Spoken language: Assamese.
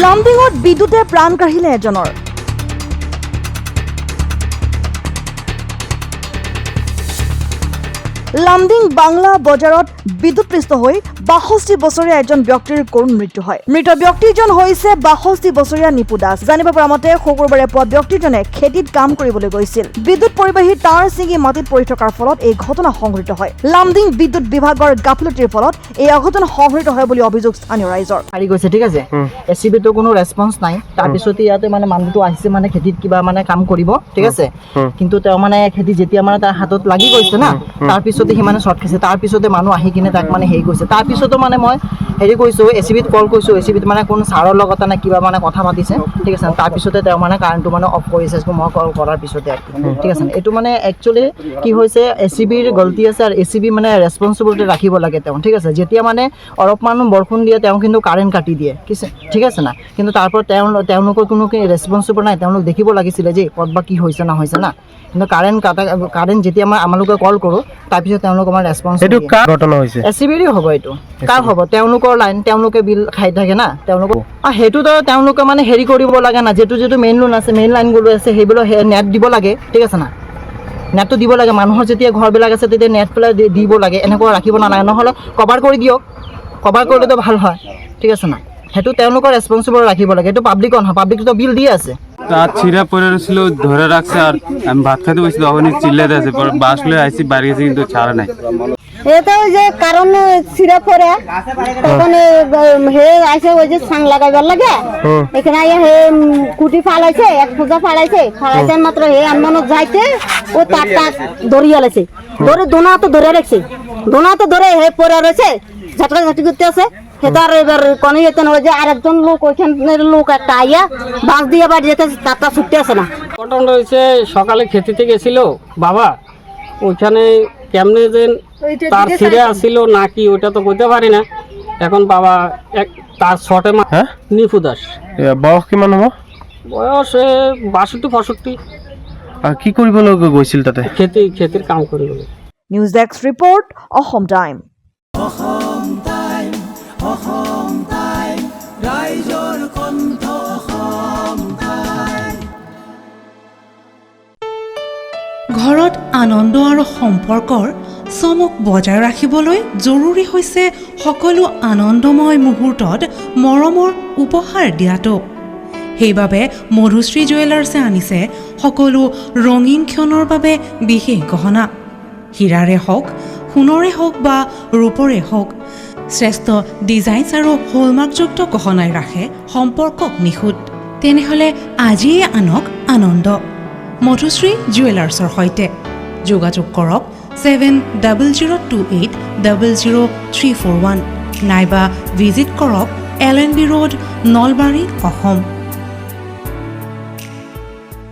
লামডিঙত বিদ্যুতে প্ৰাণ কাঢ়িলে এজনৰ। লামডিং বাংলা বজাৰত বিদ্যুৎপৃষ্ট হৈ ৬২ বছৰীয়া এজন ব্যক্তিৰ কৰুণ মৃত্যু হয়। মৃত ব্যক্তিজন হৈছে ৬২ বছৰীয়া নিপু দাস। জানিব পৰা মতে শুকুৰবাৰে পুৱা ব্যক্তিজনে খেতিত কাম কৰিবলৈ গৈছিল। বিদ্যুৎ পৰিবাহী তাঁৰ ছিঙি মাটিত পৰি থকাৰ ফলত এই ঘটনা সংঘটিত হয়। লামডিং বিদ্যুৎ বিভাগৰ গাফিলতিৰ ফলত এই অঘটন সংঘটিত হয় বুলি অভিযোগ স্থানীয় ৰাইজৰ। হাৰি গৈছে, ঠিক আছে। এচিবিটো কোনো ৰেছপন্স নাই। তাৰপিছতে ইয়াতে মানে মানুহটো আহিছে মানে খেতিত কিবা মানে কাম কৰিব, ঠিক আছে। কিন্তু তেওঁ মানে খেতি যেতিয়া মানে তাৰ হাতত লাগি গৈছে না, তাৰপিছতে সি মানে শ্বৰ্ট খাইছে। তাৰপিছতে মানুহ আহি কিনে তাক মানে হেৰি কৰিছে। তাৰপিছতো মানে মই হেৰি কৰিছোঁ, এচিবিত কল কৰিছোঁ। এচিবিত মানে কোনো ছাৰৰ লগত মানে কিবা মানে কথা পাতিছে, ঠিক আছে। তাৰপিছতে তেওঁ মানে কাৰেণ্টটো মানে অফ কৰিছে মই কল কৰাৰ পিছতে, ঠিক আছে। এইটো মানে একচুৱেলি কি হৈছে, এচিবিৰ গলতি আছে আৰু এচিবি মানে ৰেছপন্সিবিলিটি ৰাখিব লাগে তেওঁ, ঠিক আছে। যেতিয়া মানে অলপমান বৰষুণ দিয়ে তেওঁ কিন্তু কাৰেণ্ট কাটি দিয়ে, ঠিক আছে না। কিন্তু তাৰপৰা তেওঁলোকৰ কোনো ৰেছপন্সিবল নাই। তেওঁলোক দেখিব লাগিছিলে যে ক'ত বা কি হৈছে না হৈছে না। কিন্তু কাৰেণ্ট যেতিয়া আমালোকে কল কৰোঁ তাৰপিছত তেওঁলোক আমাৰ ৰেছপন্স এইটো কাৰ ঘটনা হৈছে? এচিবিৰে হ'ব। এইটো কাৰ হ'ব? তেওঁলোকৰ লাইন, তেওঁলোকে বিল খাই থাকে না। তেওঁলোকক সেইটোতো তেওঁলোকে মানে হেৰি কৰিব লাগে না। যিটো মেইন লোন আছে, মেইন লাইনবোৰ আছে, সেইবোৰ নেট দিব লাগে, ঠিক আছে না। নেটটো দিব লাগে। মানুহৰ যেতিয়া ঘৰবিলাক আছে তেতিয়া নেট পেলাই দিব লাগে। এনেকুৱা ৰাখিব নালাগে। নহ'লে কভাৰ কৰি দিয়ক, কভাৰ কৰিলেতো ভাল হয়, ঠিক আছে না। সেইটো তেওঁলোকৰ রেসপন্সিবল রাখিব লাগে। এটা পাবলিক না, পাবলিক তো বিল দিয়ে আছে। রাত ছিঁড়া পড়ে ছিল, ধরে রাখছে। আর আমি ভাত খাইতে বসছি, তখনই চিল্লাতে আছে। বাস লয়ে আইসি, বাড়ি গেছি, কিন্তু ছাড়া নাই। এটা ওই যে কারণ ছিঁড়া পড়ে তখন হে আইসে ওই যে সাং লাগাইবার লাগে। এখানে হে কুটি ফালাইছে, এক পূজা ফালাইছে মাত্র হে আনমানত যাইতে ও তারটা ধরিয়া লাইছে। ধরে দোনা তো ধরে রাখছে, দোনা তো ধরে হে পড়ে রয়েছে, ঝাটকা ঝাটি করতে আছে। হেতার এবার কনে যেতেন ওই যে আরেকজন লোক, ওইখানের লোক একটা আইয়া বাঁশ দিয়ে বাড়ি যেতে, তারটা ছুটতে আসে না। ঘটনা হয়েছে সকালে খেতিতে গেছিল বাবা, ওইখানে কেমনে যে তার ছিঁড়ে আসছিল নাকি ওইটা তো কইতে পারি না। এখন বাবা তার শর্টে নিপু দাস। বয়স কিমান হ'ব? বয়স ৬২-৬৫। আর কি কৰিবলৈ গৈছিল তাতে? খেতিৰ কাম কৰিবলৈ। News desk report, Assam time. ঘৰত আনন্দ আৰু সম্পৰ্কৰ চমক বজাই ৰাখিবলৈ জৰুৰী হৈছে সকলো আনন্দময় মুহূৰ্তত মৰমৰ উপহাৰ দিয়াটো। সেইবাবে মধুশ্ৰী জুৱেলাৰ্ছে আনিছে সকলো ৰঙীন ক্ষণৰ বাবে বিশেষ গহনা। হীৰাৰে হওক, সোণৰে হওক বা ৰূপৰে হওক, শ্ৰেষ্ঠ ডিজাইনছ আৰু হলমাৰ্কযুক্ত গহনাই ৰাখে সম্পৰ্কক নিখুঁত। তেনেহ'লে আজিয়ে আনক আনন্দ মধুশ্ৰী জুৱেলাৰ্ছৰ সৈতে। যোগাযোগ কৰক 7002800341 নাইবা ভিজিট কৰক LNB ৰোড, নলবাৰী, অসম।